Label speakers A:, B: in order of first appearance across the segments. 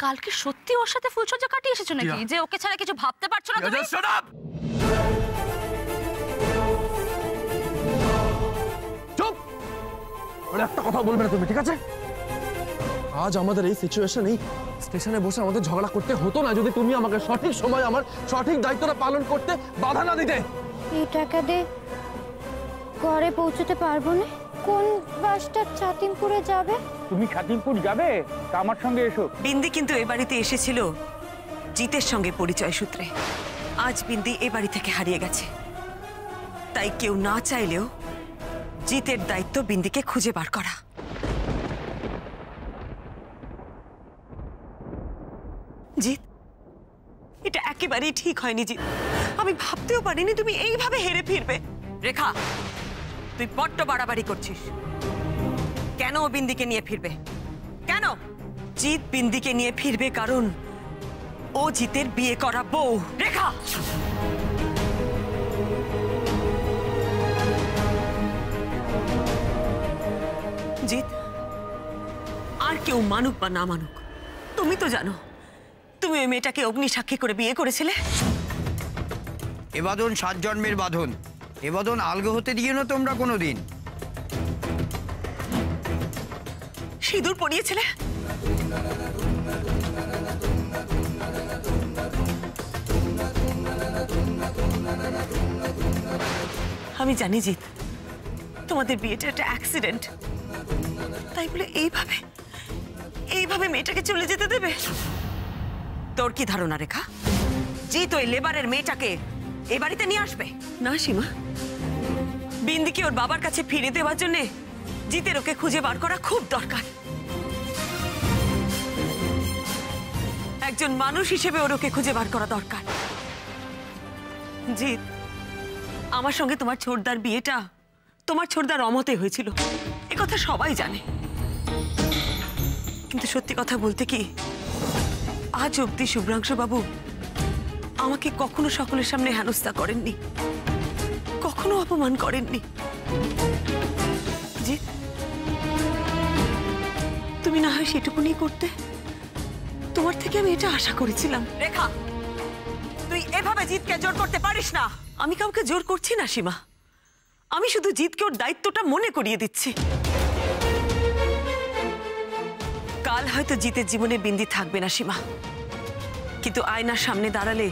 A: কালকে সত্যি ওর সাথে ফুলসজ্জা কাটিয়ে এসেছো নাকি যে ওকে ছাড়া কিছু ভাবতে পারছো না তুমি?
B: চুপ! একটা কথা বলবে না তুমি, ঠিক আছে? আজ আমাদের এই সিচুয়েশন, এই স্টেশনে বসে আমাদের ঝগড়া করতে হতো না যদি তুমি আমাকে সঠিক সময় আমার সঠিক দায়িত্বটা পালন করতে বাধা না দিতে।
C: এই টাকা দিয়ে ঘরে পৌঁছতে পারবো না। কোন বাসটা ছাতিমপুরে যাবে?
D: তুমি ছাতিমপুর যাবে? তা আমার সঙ্গে এসো।
E: বিন্দি কিন্তু এ বাড়িতে এসেছিল জিতের সঙ্গে পরিচয় সূত্রে। আজ বিন্দি এ বাড়ি থেকে হারিয়ে গেছে, তাই কেউ না চাইলেও জিতের দায়িত্ব বিন্দিকে খুঁজে বার করা। জিত, এটা একেবারেই ঠিক হয়নি জিত। আমি ভাবতেও পারিনি তুমি এইভাবে হেরে ফিরবে। রেখা, তুই বড্ড বাড়াবাড়ি করছিস। কেন ও বিন্দিকে নিয়ে ফিরবে? কেন? জিত বিন্দিকে নিয়ে ফিরবে কারণ ও জিতের বিয়ে করা বউ। রেখা, জিত আর কেউ মানুক বা না মানুক, তুমি তো জানো তুমি ওই মেয়েটাকে অগ্নিসাক্ষী করে বিয়ে করেছিলে।
F: এ বাঁধন 7 জন্মের বাঁধন, এ বাঁধন আলগা হতে দিও না তোমরা কোনোদিন।
E: সিঁদুর পরিয়েছিলে, আমি জানি জিত তোমাদের বিয়েটা একটা অ্যাক্সিডেন্ট, তাই বলে এইভাবে মেয়েটাকে চলে যেতে দেবে? তোর কি ধারণা রেখা, জিত ওই লেবারের মেয়েটাকে এ বাড়িতে নিয়ে আসবে? না সীমা, বিন্দিকে ওর বাবার কাছে ফিরে দেওয়ার জন্য জিতের ওকে খুঁজে বার করা খুব দরকার। একজন মানুষ হিসেবে ওর ওকে খুঁজে বার করা দরকার। জিত, আমার সঙ্গে তোমার ছোটদার বিয়েটা তোমার ছোটদার অমতে হয়েছিল, এ কথা সবাই জানে। কিন্তু সত্যি কথা বলতে কি, আজ অবধি শুভ্রাংশু বাবু আমাকে কখনো সকলের সামনে হেনস্থা করেননি, কখনো অপমান করেননি। জিত, তুমি না হয় সেটুকুনি করতে, তোমার থেকে আমি এটা আশা করেছিলাম। রেখা, তুই এভাবে জিতকে জোর করতে পারিস না। আমি কাউকে জোর করছি না সীমা, আমি শুধু জিতকে ওর দায়িত্বটা মনে করিয়ে দিচ্ছি। কাল হয়তো জিতের জীবনে বিন্দি থাকবে না সীমা, কিন্তু আয়নার সামনে দাঁড়ালে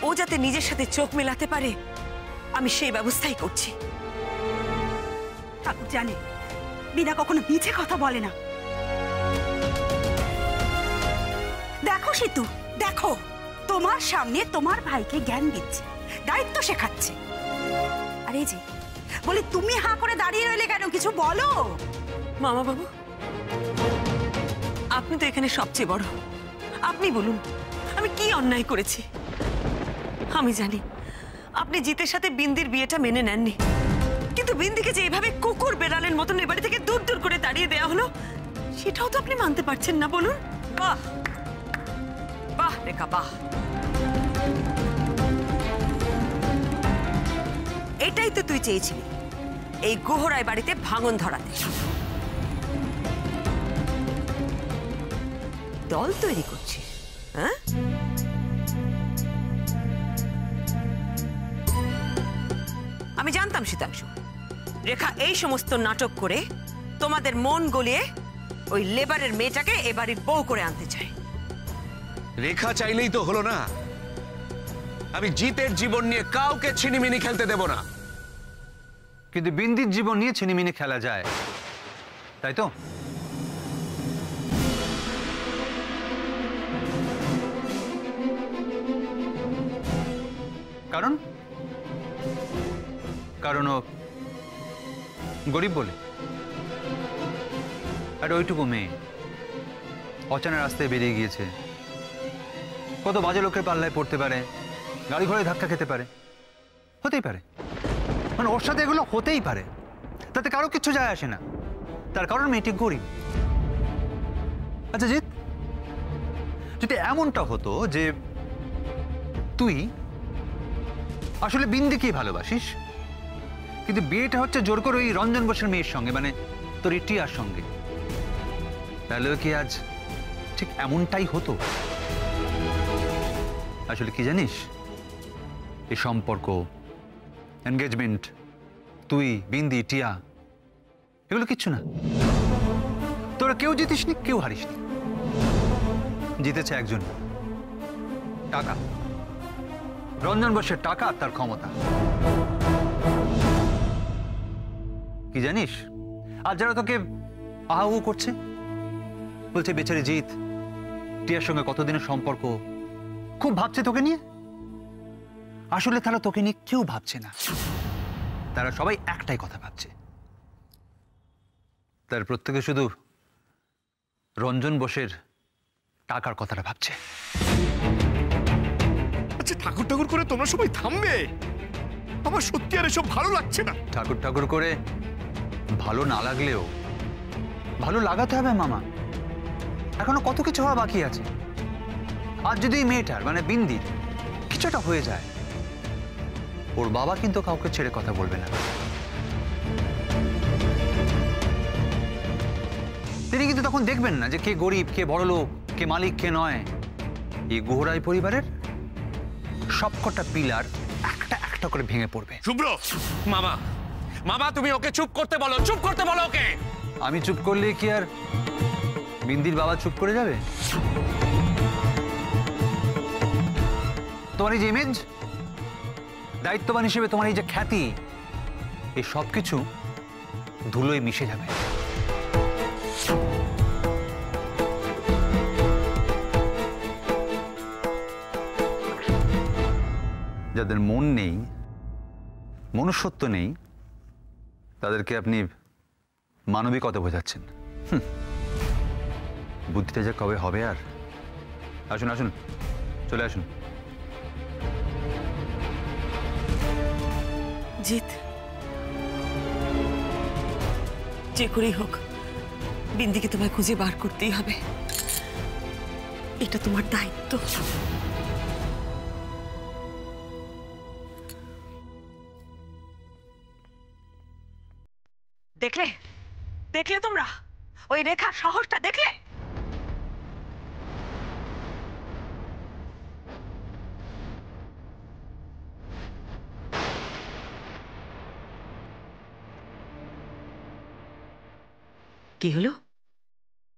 E: ও যাতে নিজের সাথে চোখ মেলাতে পারে আমি সেই ব্যবস্থাই করছি।
G: ঠাকুর জানে বিনা কখনো মিছে কথা বলে না। দেখো সিতু, দেখো তোমার সামনে তোমার ভাইকে জ্ঞান দিচ্ছে, দায়িত্ব শেখাচ্ছে। আর এই যে বলি, তুমি হাঁ করে দাঁড়িয়ে রইলে কেন? কিছু বলো।
E: মামা বাবু, আপনি তো এখানে সবচেয়ে বড়, আপনি বলুন আমি কি অন্যায় করেছি? আমি জানি আপনি জিতের সাথে বিন্দির বিয়েটা মেনে নেননি, কিন্তু বিন্দিকে যে এভাবে কুকুর বেড়ালের মতন এ বাড়ি থেকে দূর দূর করে তাড়িয়ে দেওয়া হলো, সেটাও তো আপনি মানতে পারছেন না, বলুন? বাহ বাহ রেখা, বাহ। এটাই তো তুই চেয়েছিলি, এই গোহরায় বাড়িতে ভাঙন ধরাতে। দল তৈরি করছিস, হ্যাঁ? আমি জানতাম শীতাংশু, রেখা এই সমস্ত নাটক করে তোমাদের মন গলিয়ে ওই লেবারের মেয়েটাকে এ বাড়ির বউ করে আনতে চায়।
H: রেখা চাইলেই তো হলো না। আমি জিতের জীবন নিয়ে কাউকে ছিনিমিনি খেলতে দেব না।
I: কিন্তু বিন্দির জীবন নিয়ে ছিনিমিনি খেলা যায়, তাই তো? কারণ কারণ ও গরিব বলে, আর ওইটুকু মেয়ে অচেনা রাস্তায় বেরিয়ে গিয়েছে, কত বাজে লোকের পাল্লায় পড়তে পারে, গাড়ি ঘোড়ায় ধাক্কা খেতে পারে, হতেই পারে। মানে ওর সাথে এগুলো হতেই পারে, তাতে কারো কিচ্ছু যায় আসে না, তার কারণ মেয়েটি গরিব। আচ্ছা জিৎ, যদি এমনটা হতো যে তুই আসলে বিন্দিকেই ভালোবাসিস, কিন্তু বিয়েটা হচ্ছে জোর করে ওই রঞ্জন বোসের মেয়ের সঙ্গে, মানে তোর টিয়ার সঙ্গে, তাহলেও কি আজ ঠিক এমনটাই হতো। আসলে কি জানিস, এই সম্পর্ক, এনগেজমেন্ট, তুই, বিন্দি, টিয়া, এগুলো কিচ্ছু না। তোরা কেউ জিতিসনি, কেউ হারিসনি। জিতেছে একজন, টাকা। রঞ্জন বসের টাকা আর তার ক্ষমতা। কি জানিস, আর যারা তোকে আহু করছে, বলছে বেচারি জিত, টিয়ার সঙ্গে কতদিনের সম্পর্ক, খুব ভাবছে তোকে নিয়ে। আসলে তারা তোকে নিয়ে কেউ ভাবছে না, তারা সবাই একটাই কথা ভাবছে। তার প্রত্যেকে শুধু রঞ্জন বোসের টাকার কথাটা ভাবছে।
H: আচ্ছা ঠাকুর ঠাকুর করে তোমরা সবাই থামবে? আমার সত্যি আর এসব ভালো লাগছে না।
I: ঠাকুর ঠাকুর করে ভালো না লাগলেও ভালো লাগাতে হবে মামা। এখনো কত কিছু হওয়া বাকি আছে। আর যদি এই মেয়েটার মানে বিন্দির কিছুটা হয়ে যায়, ওর বাবা কিন্তু কাউকে ছেড়ে কথা বলবে না। তিনি কিন্তু তখন দেখবেন না যে কে গরিব, কে বড়লোক, কে মালিক, কে নয়। এই গুহরাই পরিবারের সবকটা পিলার একটা একটা করে ভেঙে পড়বে।
H: শুভ্র, মামা মামা তুমি ওকে চুপ করতে বলো, চুপ করতে বলো ওকে।
I: আমি চুপ করলে কি আর বিন্দির বাবা চুপ করে যাবে? তোমার এই যে ইমেজ, দায়িত্ববান হিসেবে তোমার এই যে খ্যাতি, এই সব কিছু ধুলোয় মিশে যাবে। যাদের মন নেই, মনুষ্যত্ব নেই, তাদেরকে আপনি মানবিকতা বোঝাচ্ছেন। বুদ্ধিটা যে কবে হবে আর। আসুন আসুন, চলে আসুন।
E: জিত, যে করেই হোক বিন্দিকে তোমায় খুঁজে বার করতেই হবে। এটা তোমার দায়িত্ব।
G: দেখলে দেখলে তোমরা ওই রেখার সাহসটা দেখলে?
E: কি হলো?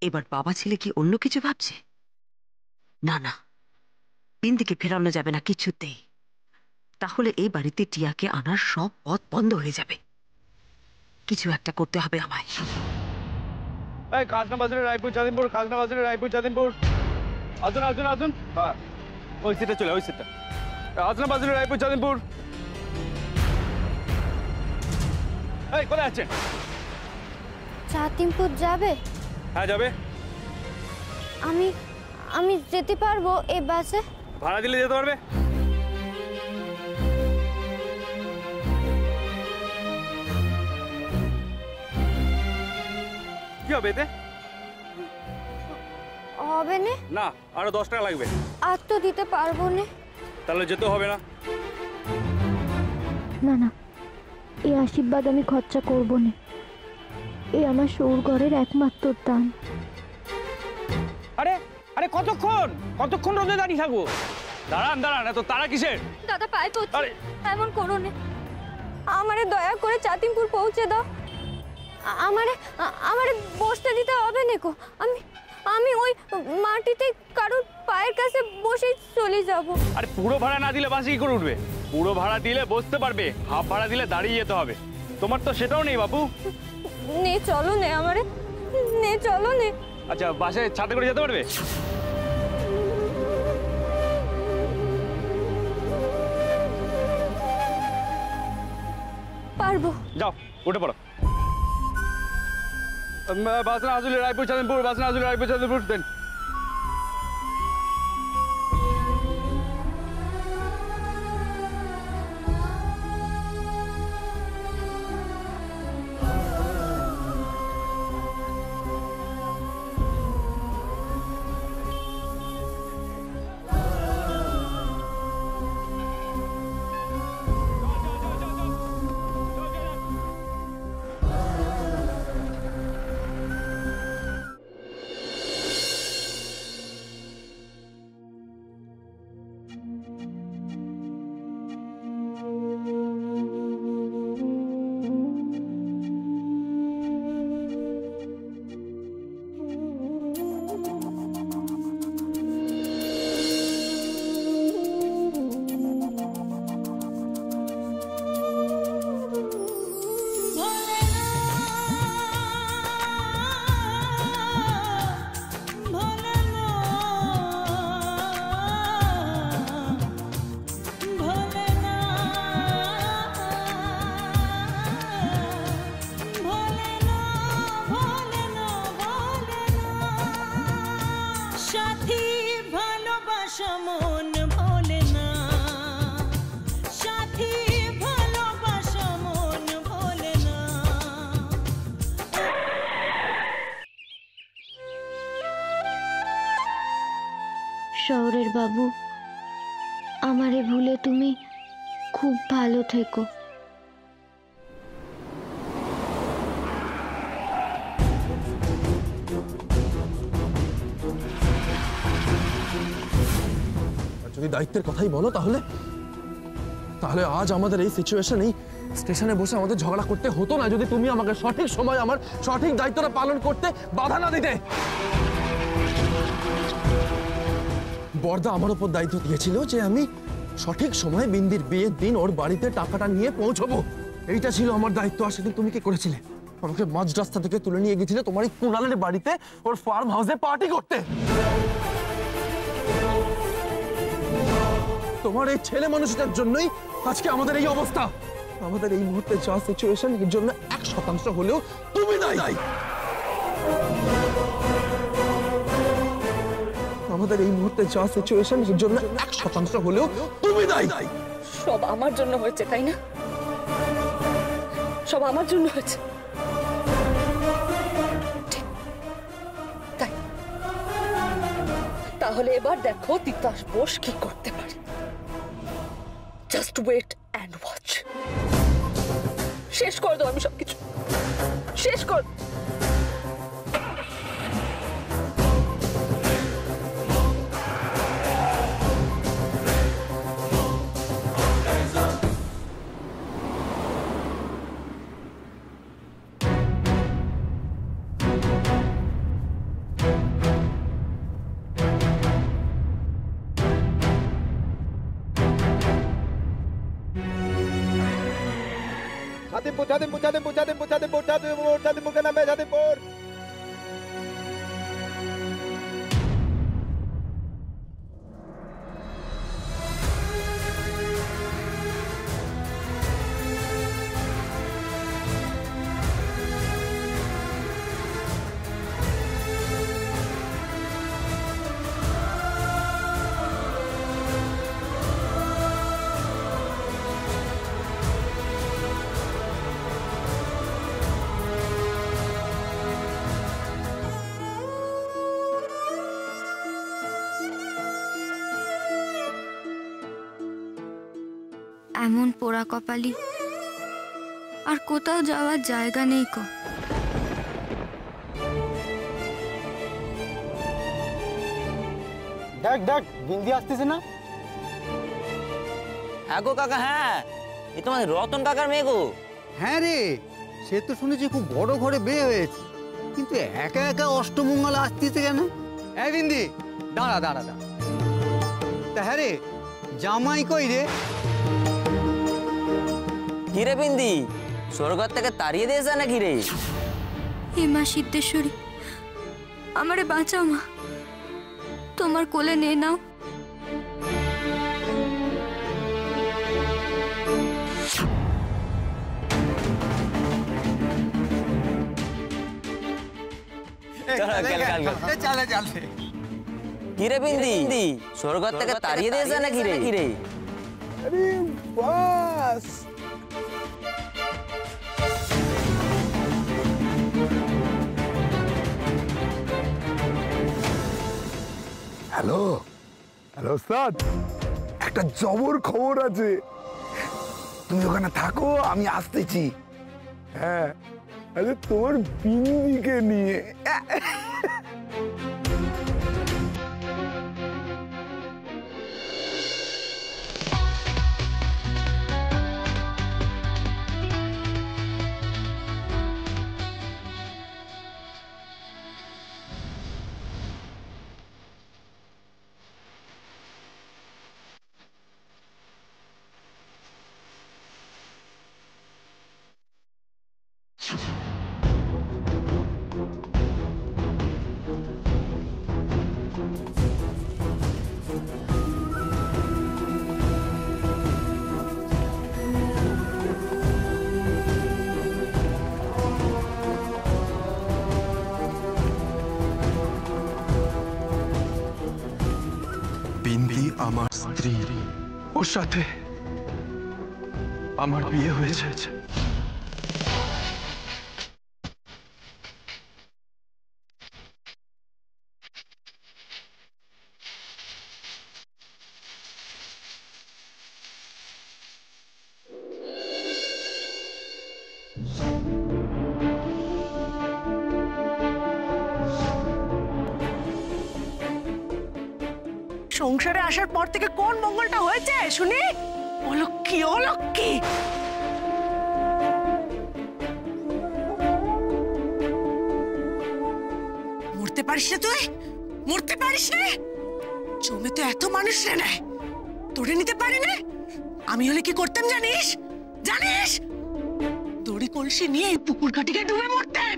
E: এবার বাবা ছেলে কি অন্য কিছু ভাবছে? না না, বিন্দিকে ফেরানো যাবে না কিছুতেই। তাহলে এই বাড়িতে টিয়াকে আনার সব পথ বন্ধ হয়ে যাবে। কিছু একটা করতে হবে আমায়।
D: খাজনা বাজারে রায়পুর চাঁদিনপুর, খাজনা বাজারে রায়পুর চাঁদিনপুর। আসুন আসুন আসুন, ওই সিটে চলে, ওই সিটটা। খাজনা বাজারে রায়পুর চাঁদিনপুর। এই কোথায় আছেন?
C: চাতিমপুর যাবে?
D: হ্যাঁ যাবে।
C: আমি আমি যেতে পারবো এই বাসে?
D: ভাড়া দিলে যেতে পারবে। কি হবে এতে?
C: হবে না?
D: না, আরো 10 টাকা লাগবে।
C: আর তো দিতে পারবো না।
D: তাহলে যেতে হবে না।
C: না না, এই আশীর্বাদ আমি খরচা করব না। এই আমার সৌর ঘরের একমাত্র দান।
D: আরে আরে কতক্ষণ কতক্ষণ রোদে দাঁড়িয়ে থাকবো? দাঁড়ান দাঁড়ান, এত তারা কিসের?
C: দাদা পায়ে পড়ছি, এমন করো না। আমারে দয়া করে চাতিমপুর পৌঁছে দাও। আমারে আমারে বসতে দিতে হবে না কো। আমি ওই মাটিতে কারোর পায়ের কাছে বসে চলে যাব।
D: আরে পুরো ভাড়া না দিলে বাসে কি করে উঠবে? পুরো ভাড়া দিলে বসতে পারবে, হাফ ভাড়া দিলে দাঁড়িয়ে যেতে হবে। তোমার তো সেটাও নেই বাবু।
C: নে চলো নে, আমারে নে চলো নে।
D: আচ্ছা, বাসে ছাদে করে যেতে পারবে?
C: পারবো।
D: যাও উঠে পড়ো। বাসনা আজুলি রায়পুর চাঁদিনপুর, বাসনা আজুলি রায়পুর চাঁদিনপুর দেন।
J: ভালোবাসা মন ভোলে না, সাথী ভালোবাসা মন ভোলে না।
C: শহরের বাবু, আমারে ভুলে তুমি খুব ভালো থেকো।
B: যদি দায়িত্বের কথাই বলো তাহলে তাহলে আজ আমাদের এই সিচুয়েশনেই স্টেশনে বসে আমাদের ঝগড়া করতে হতো না যদি তুমি আমাকে সঠিক সময় আমার সঠিক দায়িত্বটা পালন করতে বাধা না দিতে। বর্দা আমার উপর দায়িত্ব দিয়েছিল যে আমি সঠিক সময়ে বিন্দির বিয়ের দিন ওর বাড়িতে টাকাটা নিয়ে পৌঁছবো, এইটা ছিল আমার দায়িত্ব। আর সেদিন তুমি কি করেছিলে? আমাকে মাঝ রাস্তা থেকে তুলে নিয়ে গেছিলে তোমার এই কুণালের বাড়িতে ওর ফার্ম হাউসে পার্টি করতে। তোমার এই ছেলে মানুষটার জন্যই আজকে আমাদের এই অবস্থা। আমাদের এই মুহূর্তে যা সিচুয়েশন এর জন্য 1% হলেও তুমি দায়ী। আমাদের এই মুহূর্তে যা সিচুয়েশন এর জন্য 1% হলেও তুমি দায়ী।
A: সব আমার জন্য হয়েছে, তাই না? সব আমার জন্য হয়েছে। তাই তাহলে এবার দেখো তিতাস বোস কি করতে পারে। Just wait and watch. শেষ করে দাও, আমি সবকিছু শেষ কর।
D: Jadipur ka naam hai, Jadipur.
C: এমন পোড়া কপালি আর কোথাও যাওয়ার জায়গা নেই কো।
D: দেখ দেখ বিন্দি আসতেছে না?
K: হ্যাঁ গো কাকা, হ্যাঁ এ তোমাদের রতন কাকার মেয়ে গো।
F: হ্যাঁ রে, সে তো শুনেছি খুব বড় ঘরে বিয়ে হয়েছে, কিন্তু একা একা অষ্টমঙ্গল আসতেছে কেন? এই বিন্দি, দাঁড়া দাঁড়া দাঁড়া। তা হ্যাঁ রে, জামাই কই রে?
K: কি রে বিন্দি, স্বর্গ থেকে তাড়িয়ে দিয়েছে নাকি রে?
C: হে মা সিদ্ধেশ্বরী, আমারে বাঁচাও মা, তোমার কোলে নিয়ে নাও।
F: চলে চলে।
K: কি রে বিন্দি, স্বর্গ থেকে তাড়িয়ে দিয়েছে নাকি রে?
D: আরে বাস, হ্যালো হ্যালো ওস্তাদ, একটা জবর খবর আছে। তুমি ওখানে থাকো, আমি আসতেছি। হ্যাঁ, আরে তোমার বিন্দিকে নিয়ে।
B: স্ত্রী, ওর সাথে আমার বিয়ে হয়েছে।
G: সংসারে আসার পর থেকে কোন মঙ্গলটা হয়েছে শুনি? অলক্ষী অলক্ষী। মরতে পারিস না তুই? মরতে পারিস না? জমে তো এত মানুষ রে না, তোরে নিতে পারি না? আমি হলে কি করতাম জানিস? জানিস? দড়ি কলসি নিয়ে এই পুকুর ঘাটিকে ডুবে মরতেন।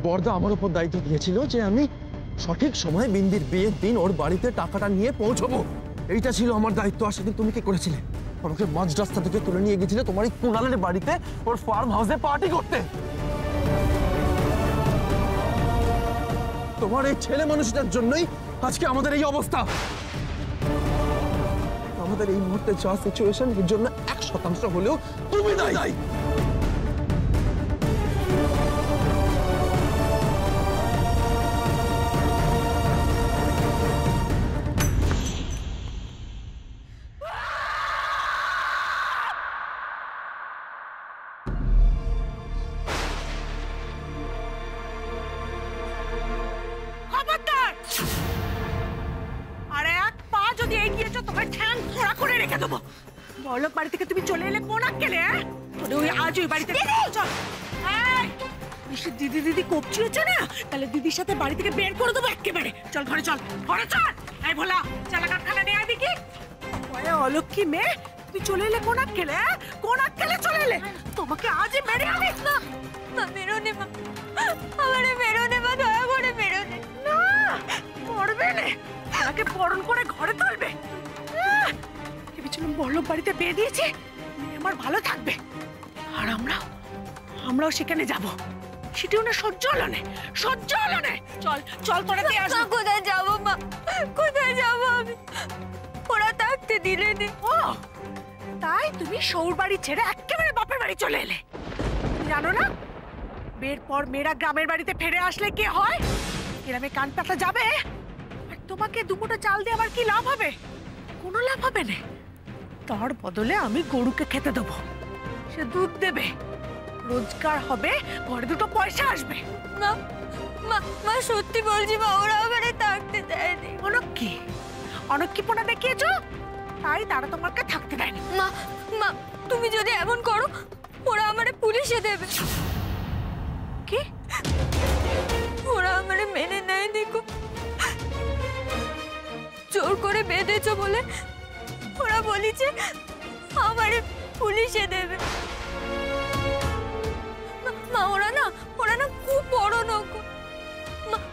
B: বর্দা আমার উপর দায়িত্ব দিয়েছিল যে আমি সঠিক সময় বিন্দির বিয়ের দিন ওর বাড়িতে টাকাটা নিয়ে পৌঁছবো, এইটা ছিল আমার দায়িত্ব। আর সেদিন তুমি কি করেছিলে? আমাকে মাঝ রাস্তা থেকে তুলে নিয়ে গেছিলে তোমার এই কুণালের বাড়িতে ওর ফার্ম হাউসে পার্টি করতে। তোমার এই ছেলে মানুষটার জন্যই আজকে আমাদের এই অবস্থা। আমাদের এই মুহূর্তে যা সিচুয়েশন, এর জন্য 1% হলেও তুমি দায়ী।
G: বড়লোক বাড়ি থেকে তুমি চলে এলে কোন আক্কেলে? ওই আজ ওই বাড়িতে চল। দিদি দিদি কপচিয়েছে না, তাহলে দিদির সাথে বাড়ি থেকে বের করে দেবো একেবারে। চল ঘরে চল, ঘরে চল। এই ভোলা চালা কারখানা নিয়ে আয় দেখি। অলক্ষী মেয়ে, তুই চলে এলে কোন আক্কেলে? কোন আক্কেলে চলে এলে? তোমাকে আজই মেরে আমি।
C: মা বেরোনে, মা আমারে বেরোনে, মা দয়া করে বেরোনে।
G: না মরবে না, তাকে বরণ করে ঘরে তুলবে। বড়লোক বাড়িতে বিয়ে দিয়েছে, আমার ভালো থাকবে। আর আমরাও সেখানে যাব। সেটিও না সহ্য হলো না, সহ্য হলো না। চল চল তোরা দিয়ে আসবো।
C: কোথায় যাবো মা? কোথায় যাবো আমি? ওরা থাকতে দিলে নে।
G: ও তাই তুমি সৌর বাড়ি ছেড়ে একেবারে বাপের বাড়ি চলে এলে? জানো না বিয়ের পর মেয়েরা গ্রামের বাড়িতে ফিরে আসলে কি হয়? গ্রামে কান পাতা যাবে। আর তোমাকে দুপুরটা চাল দিয়ে আবার কি লাভ হবে? কোনো লাভ হবে না। তার বদলে আমি গরুকে খেতে দেবো, সে দুধ দেবে, রোজগার হবে, ঘরে দুটো পয়সা আসবে।
C: মা মা মা সত্যি বলছি মা, ওরা আমারে থাকতে দেয়নি।
G: অনক্ষী অনক্ষীপনা দেখিয়েছো, তাই তারা তোমাকে থাকতে দেয়নি।
C: মা মা তুমি যদি এমন করো, ওরা আমারে পুলিশে দেবে।
G: কি?
C: ওরা আমারে মেনে নেয় দেখো, জোর করে বেঁধেছো বলে ওরা বলিছে আমারে পুলিশে দেবে। মা ওরা না খুব বড় লোক।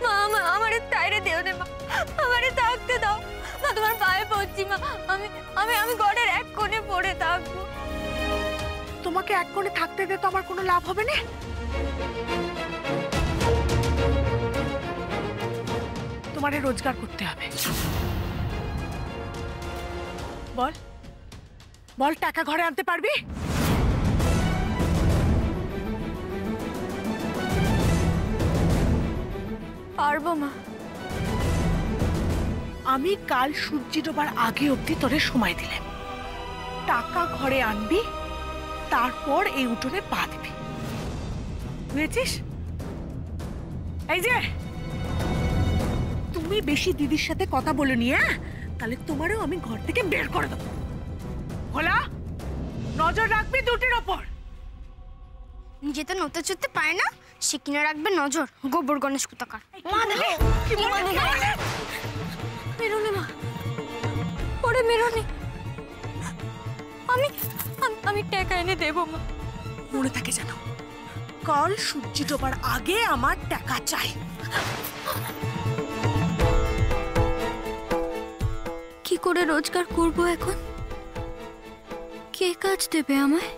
C: মা আমারে তাইরে দেও না মা, আমারে থাকতে দাও মা, তোমার পায়ে পড়ছি মা। আমি ঘরের এক কোণে পড়ে থাকবো।
G: তোমাকে এক কোণে থাকতে দে তো আমার কোনো লাভ হবে না। তোমারে রোজগার করতে হবে। বল বল, টাকা ঘরে আনতে পারবি?
C: পারবো মা।
G: আমি কাল সূর্য ডোবার আগে অবধি তোরে সময় দিলাম। টাকা ঘরে আনবি, তারপর এই উঠোনে পা দিবি, বুঝেছিস? এই যে তুমি বেশি দিদির সাথে কথা বলে নিয়ে, তাহলে তোমারও আমি ঘর থেকে বের করে দেবো। ভোলা নজর রাখবি দুটির ওপর।
C: নিজে তো নতে চড়তে পারে না, সে কিনে রাখবে নজর। গোবর গণেশ কোথাকার। মেরোনে মা, ওরে মেরোনে। আমি টাকা এনে দেবো মা।
G: মনে থাকে জানো, কাল সূর্য ডোবার আগে আমার টাকা চাই।
C: করে রোজগার করব এখন? কে কাজ দেবে আমায়?